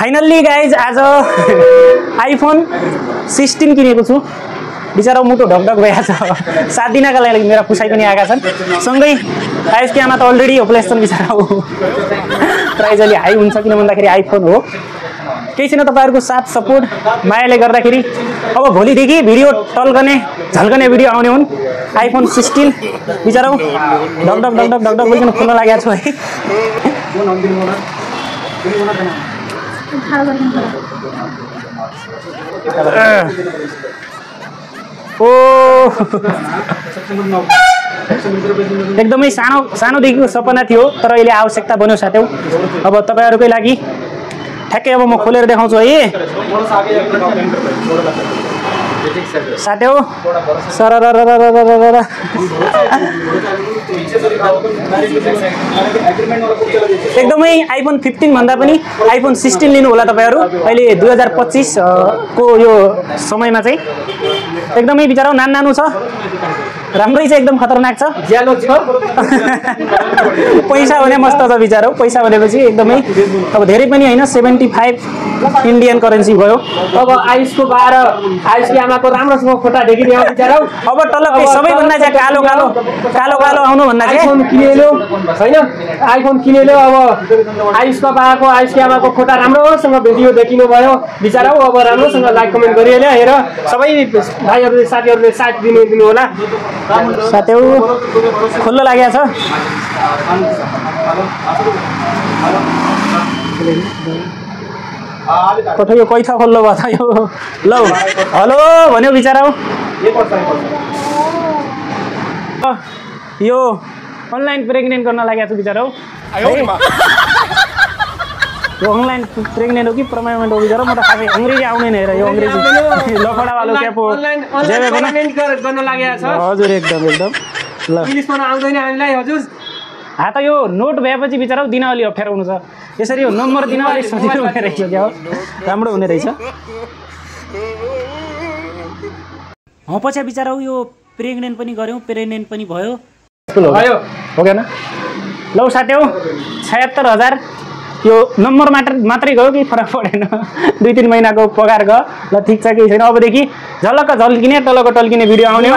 Finally guys आज iPhone 16 किनेको छु। बिचारा मुटु ढकढक भइरहेछ। 7 दिनका लागि मेरा पुसाइ पनि आएका छन्। सँगै आइसको आमा त अलरेडी होपलेस छन् बिचारा। प्राइस अलि हाई हुन्छ किन भन्दाखेरि आइफोन हो। केही छैन, तपाईहरुको साथ सपोर्ट मायाले गर्दाखेरि अब भोलिदेखि भिडियो टल्कने झल्कने भिडियो आउने हुन्। आइफोन 16 बिचारा ढकढक ढकढक ढकढक भइकन खुल्न लागेको छु है। एकदमै सानोदेखिको सपना थियो, तर अहिले आवश्यकता बन्यो साथ्यौ। अब तपाईहरुकै लागि ठ्याक्कै अब म खोलेर देखाउँछु है साथ्यौ। एकदमै आइफोन 15 भन्दा पनि आइफोन 16 लिनु होला तपाईहरु। अहिले 2025 को यो समयमा चाहिँ एकदमै बिचारा नानु छ, राम्रै छ, एकदम खतरनाक छ, ज्यालो छ। पैसा भने मस्त छ बिचारा। पैसा भनेपछि एकदमै अब धेरै पनि हैन, 75 इन्डियन करेन्सी भयो। अब आइसको 12 आइसकी आमाको राम्रोसँग फोटा देखिने हो बिचारा। अब टलक्कै सबैभन्दा चाहिँ कालो कालो कालो कालो आउनु भन्दा चाहिँ आइफोन किनेलो हैन, आइफोन किनेलो। अब आइसको बाबाको आइसकी आमाको फोटा राम्रोसँग भिडियो देखिनु भयो बिचारा। अब राम्रोसँग लाइक कमेन्ट गरिहाल्यो। हेर सबै भाइहरुले साथीहरुले साथ दिनु होला। साथ्यौ खुल्न लागेको छ। कठै यो कैथा खोल्लो भयो त यो। ल हेलो भन्यो बिचारा। यो अनलाइन प्रेग्नेन्ट गर्न लागेको छु बिचारा। यो अनलाइन प्रेग्नेन्ट हो कि परमानेन्ट हो बिचारा। म त खासै अंग्रेजी आउँदैन। हेर यो अंग्रेजी लफडा वालो क्या पो अनलाइन प्रेग्नेन्ट गर्न लागेको छ हजुर। एकदम एकदम ल इंग्लिशमा आउँदैन हामीलाई हजुर। त यो नोट भएपछि बिचारा दिन अलि अप्ठ्यारो हुन्छ। यसरी यो नम्बर दिन अलिक सजिलो हुने रहेछ क्या हो, राम्रो हुने रहेछ। पछि बिचारा यो प्रेग्नेन्ट पनि गर्यौँ, प्रेग्नेन्ट पनि भयो हो क्या न। लौ साथ्यौ 76,000 यो नम्बर मात्रै गयो कि फरक परेन। 2-3 महिनाको पगार गयो। ल ठिक छ, केही छैन। अबदेखि झलक्क झल्किने टलक्क टल्किने भिडियो आउने।